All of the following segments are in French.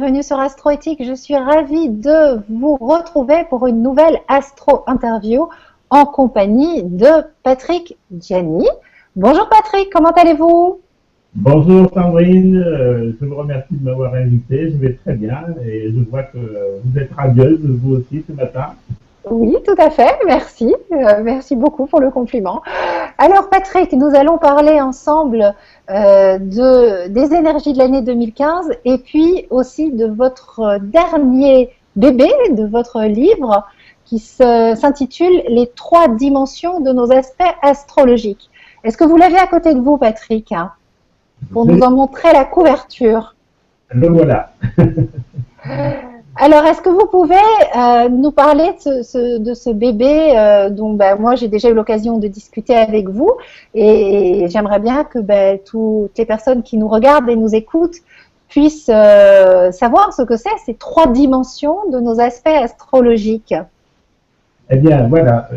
bienvenue sur Astroéthique. Je suis ravie de vous retrouver pour une nouvelle astro-interview en compagnie de Patrick Gianni. Bonjour Patrick, comment allez-vous? Bonjour Sandrine, je vous remercie de m'avoir invité, je vais très bien et je vois que vous êtes radieuse, vous aussi ce matin. Oui, tout à fait, merci. Merci beaucoup pour le compliment. Alors Patrick, nous allons parler ensemble des énergies de l'année 2015 et puis aussi de votre dernier bébé, de votre livre qui s'intitule Les trois dimensions de nos aspects astrologiques. Est-ce que vous l'avez à côté de vous, Patrick, hein, pour nous en montrer la couverture? Le voilà. Alors, est-ce que vous pouvez nous parler de ce bébé dont moi j'ai déjà eu l'occasion de discuter avec vous et j'aimerais bien que toutes les personnes qui nous regardent et nous écoutent puissent savoir ce que c'est, ces trois dimensions de nos aspects astrologiques. Eh bien voilà,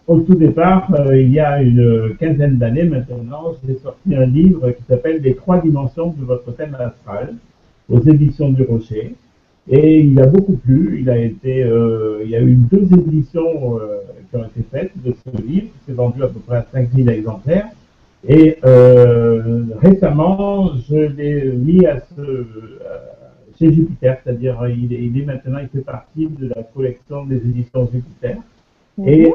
au tout départ, il y a une quinzaine d'années maintenant, j'ai sorti un livre qui s'appelle Les trois dimensions de votre thème astral aux éditions du Rocher. Et il a beaucoup plu. Il y a eu deux éditions qui ont été faites de ce livre. C'est vendu à peu près à 5000 exemplaires. Et récemment, je l'ai mis chez Jupiter, c'est-à-dire il est maintenant, il fait partie de la collection des éditions Jupiter. Et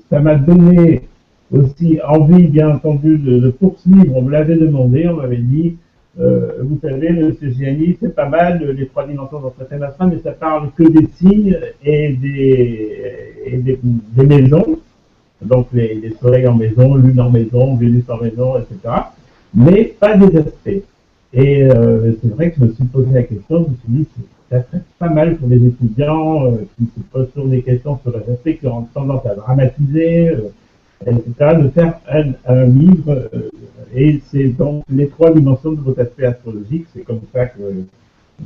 ça m'a donné aussi envie, bien entendu, de poursuivre. On me l'avait demandé, on m'avait dit. Vous savez, monsieur Gianni, c'est pas mal les trois dimensions de votre thème astral, mais ça parle que des signes et des maisons, donc les soleils en maison, lune en maison, Vénus en maison, etc. Mais pas des aspects. Et c'est vrai que je me suis posé la question, je me suis dit, ça serait pas mal pour les étudiants qui se posent sur des questions sur les aspects qui ont tendance à dramatiser, etc., de faire un livre. Et c'est donc les trois dimensions de votre aspect astrologique. C'est comme ça que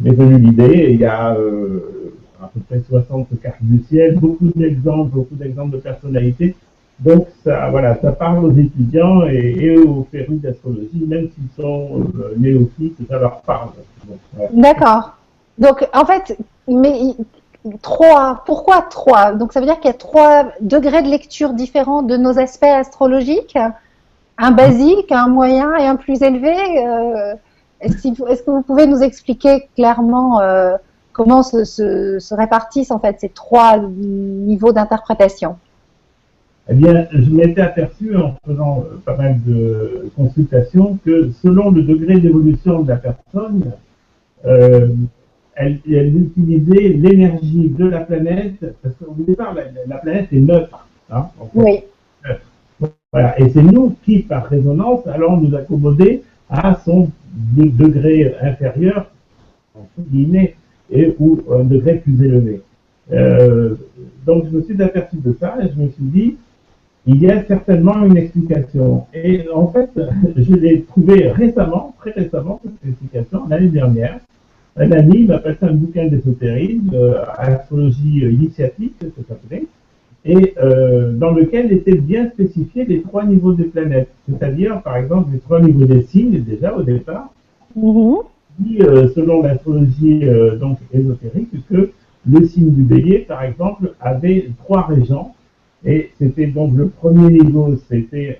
m'est venue l'idée. Il y a à peu près 60 cartes du ciel, beaucoup d'exemples de personnalités. Donc ça, voilà, ça parle aux étudiants et aux férus d'astrologie, même s'ils sont néophytes, ça leur parle. Donc, voilà. D'accord. Donc en fait, mais trois, pourquoi trois? Donc ça veut dire qu'il y a trois degrés de lecture différents de nos aspects astrologiques? Un basique, un moyen et un plus élevé. Est-ce que vous pouvez nous expliquer clairement comment se répartissent en fait ces trois niveaux d'interprétation? Eh bien, je m'étais aperçu en faisant pas mal de consultations que selon le degré d'évolution de la personne, euh, elle utilisait l'énergie de la planète, parce qu'au départ, la planète est neutre. Hein, en fait. Oui. Voilà. Et c'est nous qui, par résonance, allons nous accommoder à son degré inférieur, entre guillemets, ou un degré plus élevé. Donc, je me suis aperçu de ça et je me suis dit, il y a certainement une explication. Et en fait, je l'ai trouvé récemment, très récemment, cette explication, l'année dernière. Un ami m'a passé un bouquin d'ésotérisme, astrologie initiatique, ça s'appelait, et dans lequel étaient bien spécifiés les trois niveaux des planètes. C'est-à-dire, par exemple, les trois niveaux des signes, déjà au départ, qui, selon l'astrologie donc ésotérique, que le signe du bélier, par exemple, avait trois régents. Et c'était donc le premier niveau, c'était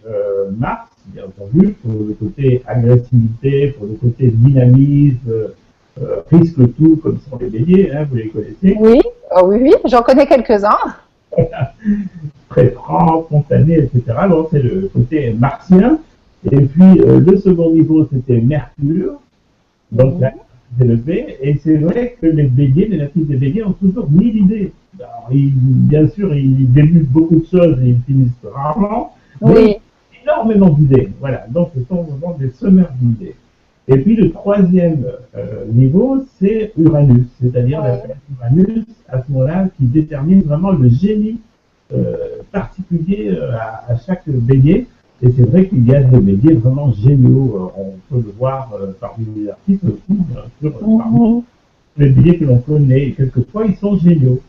Mars, bien entendu, pour le côté agressivité, pour le côté dynamisme, risque tout, comme sont les béliers, hein, vous les connaissez. Oui, oh, oui, oui, j'en connais quelques-uns. Très franc, spontané, etc. Donc c'est le côté martien. Et puis le second niveau, c'était Mercure. Donc là, c'est élevé. Et c'est vrai que les béliers, les natifs des béliers ont toujours 1000 idées. Alors, bien sûr, ils débutent beaucoup de choses et ils finissent rarement. Oui. Énormément d'idées. Voilà. Donc ce sont vraiment des semeurs d'idées. Et puis le troisième niveau, c'est Uranus, c'est-à-dire la planète Uranus, à ce moment-là, qui détermine vraiment le génie particulier à chaque bélier. Et c'est vrai qu'il y a des béliers vraiment géniaux. On peut le voir parmi les artistes aussi, bien sûr, parmi les béliers que l'on connaît. Et quelquefois, ils sont géniaux.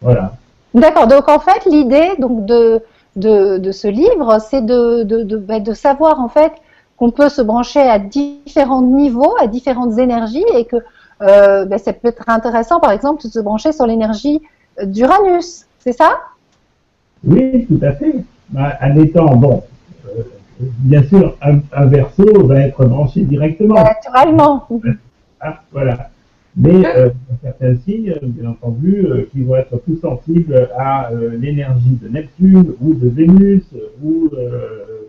Voilà. D'accord. Donc en fait, l'idée donc de ce livre, c'est de savoir en fait qu'on peut se brancher à différents niveaux, à différentes énergies, et que ça peut être intéressant, par exemple, de se brancher sur l'énergie d'Uranus, c'est ça? Oui, tout à fait. Bah, en étant, bon, bien sûr, un Verseau va être branché directement. Naturellement. Ah, voilà. Mais certains signes, bien entendu, qui vont être plus sensibles à l'énergie de Neptune ou de Vénus ou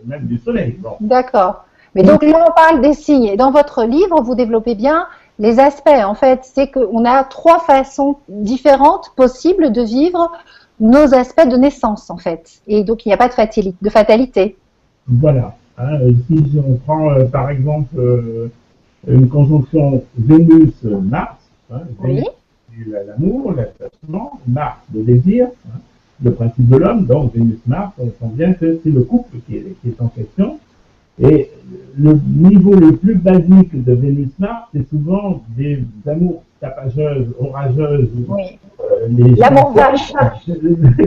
même du Soleil. Bon. D'accord. Mais donc là, on parle des signes. Et dans votre livre, vous développez bien les aspects. En fait, c'est qu'on a trois façons différentes possibles de vivre nos aspects de naissance, en fait. Et donc, il n'y a pas de fatalité. Voilà. Hein, si on prend par exemple une conjonction Vénus-Mars, hein, Oui. Vénus c'est l'amour, l'attachement, Mars le désir, hein, le principe de l'homme, donc Vénus-Mars, on sent bien que c'est le couple qui est en question. Et le niveau le plus basique de Vénus-Mars, c'est souvent des amours tapageuses, orageuses, Oui. les L'amour vache.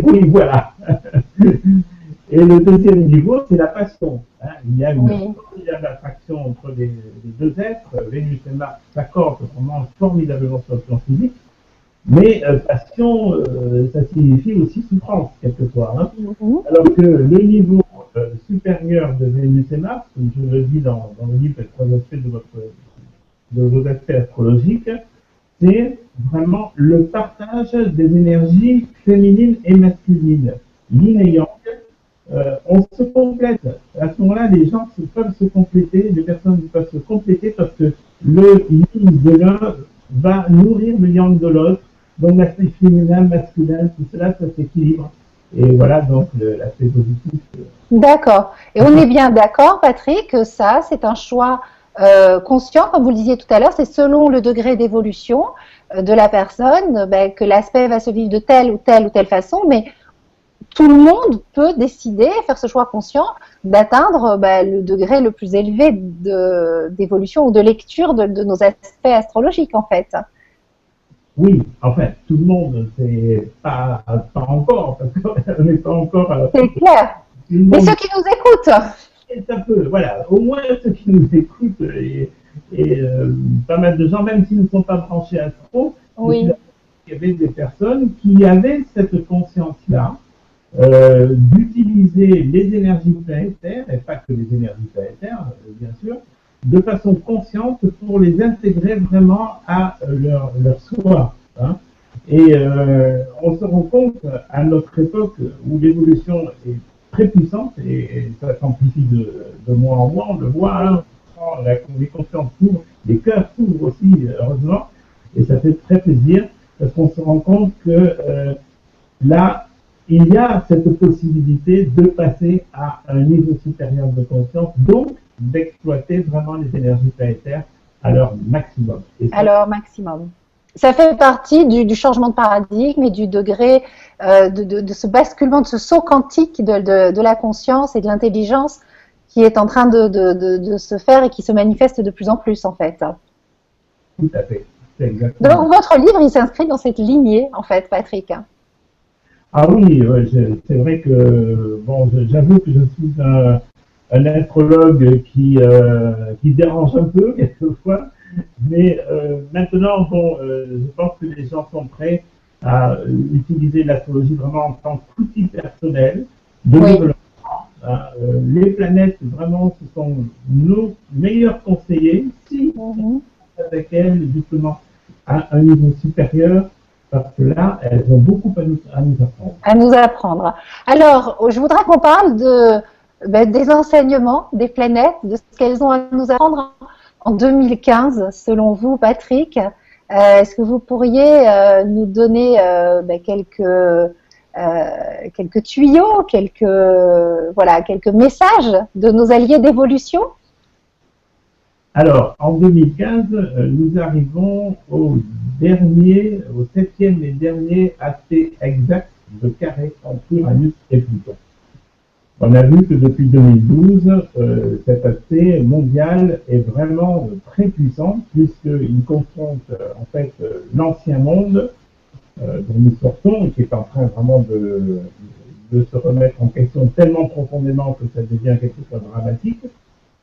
oui, voilà. Et le deuxième niveau, c'est la passion. Hein. Il y a une Oui. formidable attraction entre les deux êtres. Vénus et Mars s'accordent vraiment formidablement sur le plan physique. Mais passion, ça signifie aussi souffrance, quelquefois. Hein. Mhm. Alors que le niveau supérieur de Vénus et Mars, comme je le dis dans le livre, les trois aspects de vos aspects astrologiques, c'est vraiment le partage des énergies féminines et masculines. Yin et yang, on se complète. À ce moment-là, les gens peuvent se compléter, les personnes peuvent se compléter parce que le yin de l'un va nourrir le yang de l'autre. Donc l'aspect féminin, masculin, tout cela, ça s'équilibre. Et voilà donc l'aspect positif. D'accord. Et on est bien d'accord, Patrick, que ça, c'est un choix conscient, comme vous le disiez tout à l'heure, c'est selon le degré d'évolution de la personne, que l'aspect va se vivre de telle ou telle façon, mais tout le monde peut décider, faire ce choix conscient, d'atteindre le degré le plus élevé d'évolution ou de lecture de nos aspects astrologiques, en fait. Oui, enfin, tout le monde, c'est pas encore, parce qu'on n'est pas encore à la C'est clair. Mais monde. ceux qui nous écoutent. C'est un peu, voilà, au moins ceux qui nous écoutent et pas mal de gens, même s'ils ne sont pas branchés astro, Oui. il y avait des personnes qui avaient cette conscience-là d'utiliser les énergies planétaires, et pas que les énergies planétaires, bien sûr, de façon consciente pour les intégrer vraiment à leur soi. Hein. Et on se rend compte à notre époque où l'évolution est très puissante et ça s'amplifie de mois en mois, on le voit, hein, les consciences s'ouvrent, les cœurs s'ouvrent aussi, heureusement, et ça fait très plaisir parce qu'on se rend compte que là, il y a cette possibilité de passer à un niveau supérieur de conscience, donc d'exploiter vraiment les énergies planétaires à leur maximum. Et ça, À leur maximum. Ça fait partie du changement de paradigme et du degré de ce basculement, de ce saut quantique de la conscience et de l'intelligence qui est en train de se faire et qui se manifeste de plus en plus, en fait. tout à fait. C'est exactement. Donc, votre livre, il s'inscrit dans cette lignée, en fait, Patrick. Ah oui, ouais, c'est vrai que bon, j'avoue que je suis un astrologue qui dérange un peu quelquefois, mais maintenant, bon, je pense que les gens sont prêts à utiliser l'astrologie vraiment en tant qu'outil personnel de Oui. développement. Hein. Les planètes, vraiment, ce sont nos meilleurs conseillers si on est avec elles justement à un niveau supérieur. Parce que là, elles ont beaucoup à nous apprendre. À nous apprendre. Alors, je voudrais qu'on parle des enseignements des planètes, de ce qu'elles ont à nous apprendre en 2015, selon vous, Patrick. Est-ce que vous pourriez nous donner quelques tuyaux, quelques messages de nos alliés d'évolution? Alors, en 2015, nous arrivons au septième et dernier aspect exact de carré entre Uranus et Pluton. On a vu que depuis 2012, cet aspect mondial est vraiment très puissant puisqu'il confronte en fait l'ancien monde dont nous sortons et qui est en train vraiment de se remettre en question tellement profondément que ça devient quelque chose de dramatique,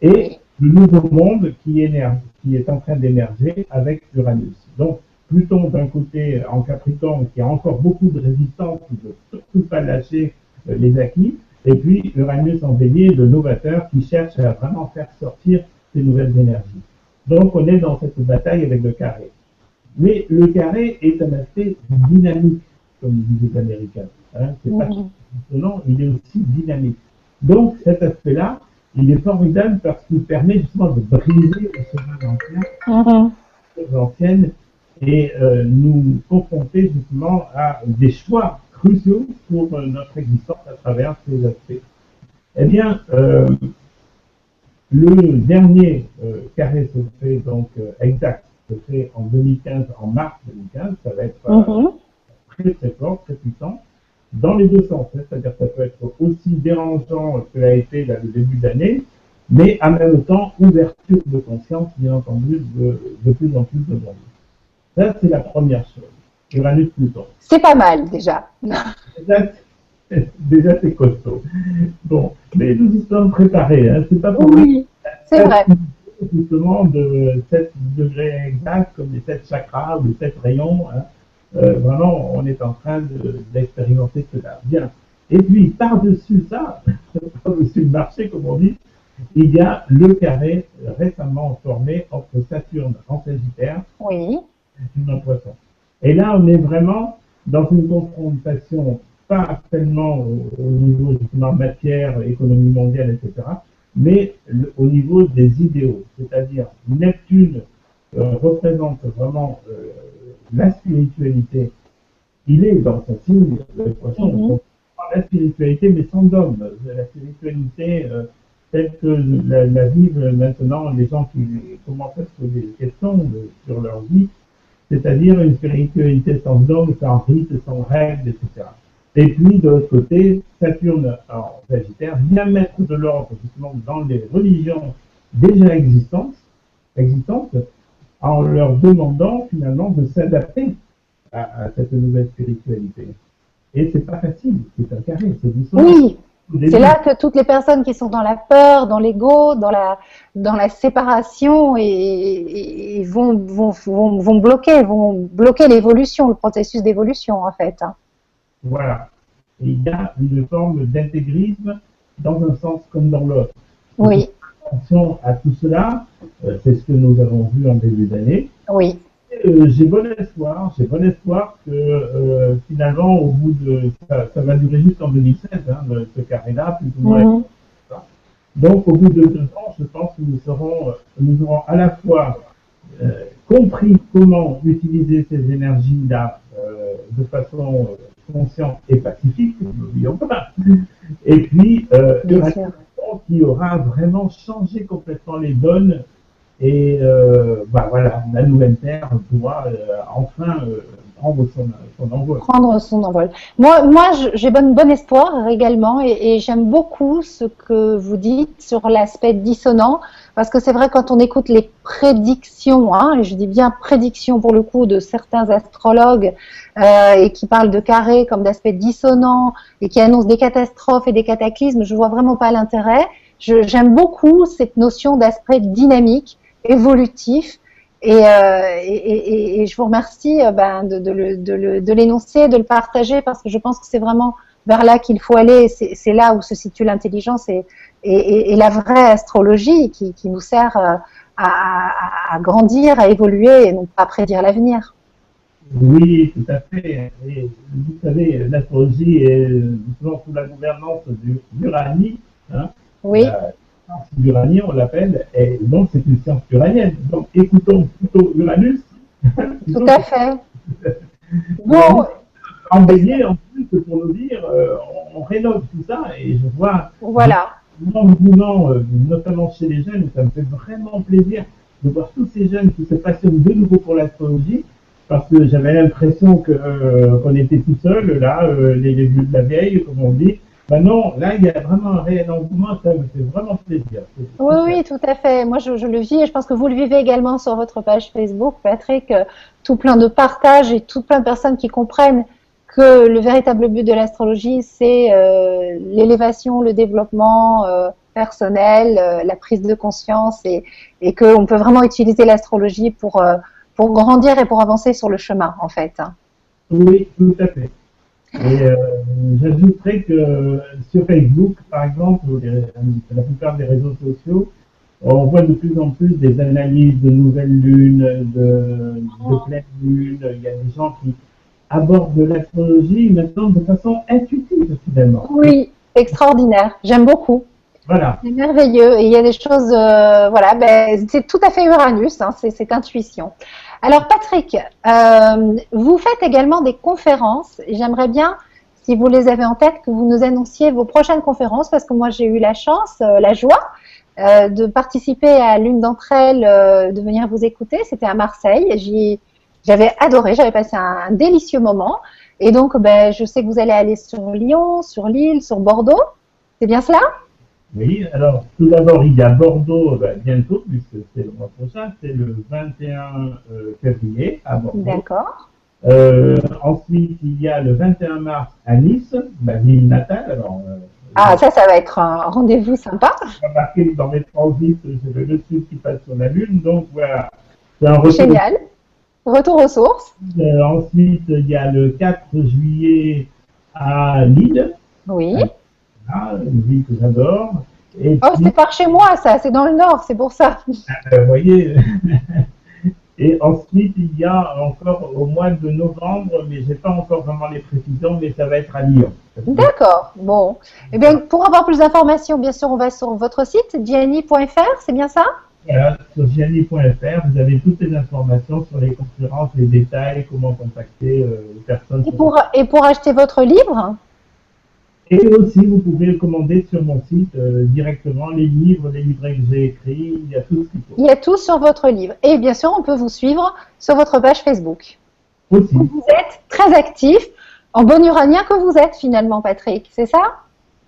et le nouveau monde qui est en train d'émerger avec Uranus. Donc, Pluton, d'un côté, en Capricorne, qui a encore beaucoup de résistance, qui ne veut surtout pas lâcher les acquis, et puis Uranus en Bélier, le novateur, qui cherche à vraiment faire sortir ces nouvelles énergies. Donc, on est dans cette bataille avec le carré. Mais le carré est un aspect dynamique, comme disent les Américains. Hein, c'est pas étonnant, il est aussi dynamique. Donc, cet aspect-là, il est formidable parce qu'il permet justement de briser les choses anciennes et nous confronter justement à des choix cruciaux pour notre existence à travers ces aspects. Eh bien, le dernier carré se fait donc exact, se fait en 2015, en mars 2015, ça va être très très fort, très puissant, dans les deux sens, hein, c'est-à-dire que ça peut être aussi dérangeant que l'a été là, le début d'année, mais en même temps, ouverture de conscience, bien entendu, de plus en plus de monde. Ça, c'est la première chose. Uranus-Pluton. C'est pas mal, déjà. Déjà, c'est costaud. Bon, mais nous y sommes préparés. Hein. C'est pas pour oui, c'est vrai. Justement, de 7 degrés exacts, comme les 7 chakras ou les 7 rayons. Hein. Vraiment, on est en train d'expérimenter cela. Bien. Et puis, par-dessus ça, par-dessus le marché, comme on dit, il y a le carré récemment formé entre Saturne en Sagittaire et Saturne en Poisson. Et là, on est vraiment dans une confrontation, pas tellement au niveau justement matière, économie mondiale, etc., mais au niveau des idéaux. C'est-à-dire, Neptune représente vraiment la spiritualité. Il est dans son signe, le Poisson, donc, la spiritualité, mais sans dogme. La spiritualité telle que la vivent maintenant les gens qui commencent à se poser des questions sur leur vie, c'est-à-dire une spiritualité sans dogme, sans rite, sans règles, etc. Et puis, de l'autre côté, Saturne en Sagittaire vient mettre de l'ordre justement dans les religions déjà existantes, en leur demandant finalement de s'adapter à cette nouvelle spiritualité. Et c'est pas facile, c'est un carré, c'est dissonant. Oui, c'est là que toutes les personnes qui sont dans la peur, dans l'ego, dans la séparation et vont bloquer l'évolution, le processus d'évolution en fait. Voilà. Et il y a une forme d'intégrisme dans un sens comme dans l'autre. Oui. Attention à tout cela, c'est ce que nous avons vu en début d'année. Oui. J'ai bon espoir que finalement, au bout de ça va durer jusqu'en 2016, hein, ce carré-là, plus ou moins. Donc, au bout de 2 ans, je pense que nous aurons à la fois compris comment utiliser ces énergies-là de façon consciente et pacifique, n'oublions pas. Et puis, qui aura vraiment changé complètement les donnes. Et voilà, la nouvelle Terre doit enfin prendre son envol. Prendre son envol. Moi j'ai bon espoir également et j'aime beaucoup ce que vous dites sur l'aspect dissonant, parce que c'est vrai quand on écoute les prédictions, hein, et je dis bien prédictions pour le coup de certains astrologues et qui parlent de carré comme d'aspect dissonant et qui annoncent des catastrophes et des cataclysmes, je vois vraiment pas l'intérêt. J'aime beaucoup cette notion d'aspect dynamique, évolutif, et je vous remercie de l'énoncer, de le partager, parce que je pense que c'est vraiment vers là qu'il faut aller. C'est là où se situe l'intelligence et la vraie astrologie qui nous sert à grandir, à évoluer et non pas à prédire l'avenir. Oui, tout à fait. Et vous savez, l'astrologie est sous la gouvernance d'Uranie. Hein, oui. La science d'Uranie, on l'appelle, et donc c'est une science uranienne. Donc écoutons plutôt Uranus. Tout à fait. Bon. En Bélier, en plus, pour nous dire, on rénove tout ça, et je vois l'engouement, notamment chez les jeunes, ça me fait vraiment plaisir de voir tous ces jeunes qui se passionnent de nouveau pour l'astrologie, parce que j'avais l'impression qu'on était tout seul, là, les vieux de la vieille, comme on dit. Ben non, là, il y a vraiment un réel engouement, ça me fait vraiment plaisir. Oui, tout à fait. Moi, je le vis et je pense que vous le vivez également sur votre page Facebook, Patrick. Tout plein de partages et tout plein de personnes qui comprennent que le véritable but de l'astrologie, c'est l'élévation, le développement personnel, la prise de conscience et qu'on peut vraiment utiliser l'astrologie pour pour grandir et pour avancer sur le chemin, en fait. Oui, tout à fait. Et j'ajouterais que sur Facebook, par exemple, ou la plupart des réseaux sociaux, on voit de plus en plus des analyses de nouvelles lunes, de pleine lune. Il y a des gens qui abordent l'astrologie maintenant de façon intuitive, finalement. Oui, extraordinaire. J'aime beaucoup. Voilà. C'est merveilleux. Et il y a des choses, voilà, ben, c'est tout à fait Uranus, hein, c'est intuition. Alors Patrick, vous faites également des conférences. J'aimerais bien, si vous les avez en tête, que vous nous annonciez vos prochaines conférences, parce que moi j'ai eu la chance, la joie, de participer à l'une d'entre elles, de venir vous écouter. C'était à Marseille. J'avais adoré, j'avais passé un délicieux moment. Et donc, ben, je sais que vous allez aller sur Lyon, sur Lille, sur Bordeaux. C'est bien cela? Oui, alors tout d'abord, il y a Bordeaux bientôt, puisque c'est le mois prochain, c'est le 21 février à Bordeaux. D'accord. Ensuite, il y a le 21 mars à Nice, ma ville natale. Alors, Ah, ça va être un rendez-vous sympa. j'ai remarqué que dans mes transits, c'est le sud qui passe sur la Lune, donc voilà, c'est un retour. Génial. Retour aux sources. Ensuite, il y a le 4 juillet à Lille. Oui. Voilà, une ville que j'adore. Et Oh, puis, c'est par chez moi, ça. C'est dans le nord, c'est pour ça. vous voyez, et ensuite, il y a encore au mois de novembre, mais je n'ai pas encore vraiment les précisions, mais ça va être à Lyon. D'accord. Bon. Eh bien, pour avoir plus d'informations, bien sûr, on va sur votre site, gianni.fr, c'est bien ça? Voilà, sur gianni.fr, vous avez toutes les informations sur les conférences, les détails, comment contacter les personnes. Et pour acheter votre livre? Et aussi, vous pouvez le commander sur mon site directement, les livres, les livrets que j'ai écrits, il y a tout ce qu'il faut. Il y a tout sur votre livre. Et bien sûr, on peut vous suivre sur votre page Facebook. Aussi. Vous êtes très actif, en bon uranien que vous êtes finalement, Patrick, c'est ça?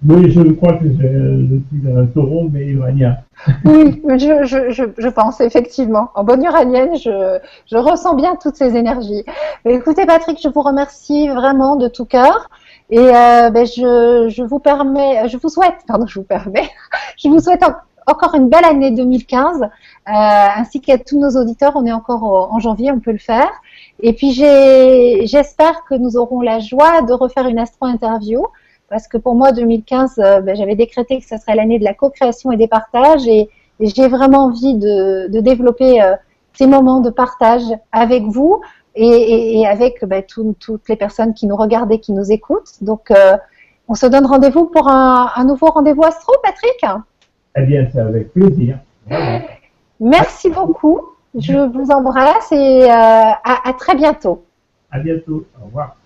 Oui, je crois que je suis un taureau, mais iranien. Oui, je pense effectivement. En bonne uranienne, je ressens bien toutes ces énergies. Mais écoutez, Patrick, je vous remercie vraiment de tout cœur. Et ben, je vous souhaite, je vous souhaite encore une belle année 2015, ainsi qu'à tous nos auditeurs. On est encore en janvier, on peut le faire. Et puis j'espère que nous aurons la joie de refaire une astro-interview, parce que pour moi 2015, ben, j'avais décrété que ce serait l'année de la co-création et des partages, et j'ai vraiment envie de développer ces moments de partage avec vous et avec ben, toutes les personnes qui nous regardent et qui nous écoutent. Donc on se donne rendez-vous pour un nouveau rendez-vous astro, Patrick. Eh bien, c'est avec plaisir. Voilà. Merci beaucoup. Je vous embrasse et à très bientôt. À bientôt. Au revoir.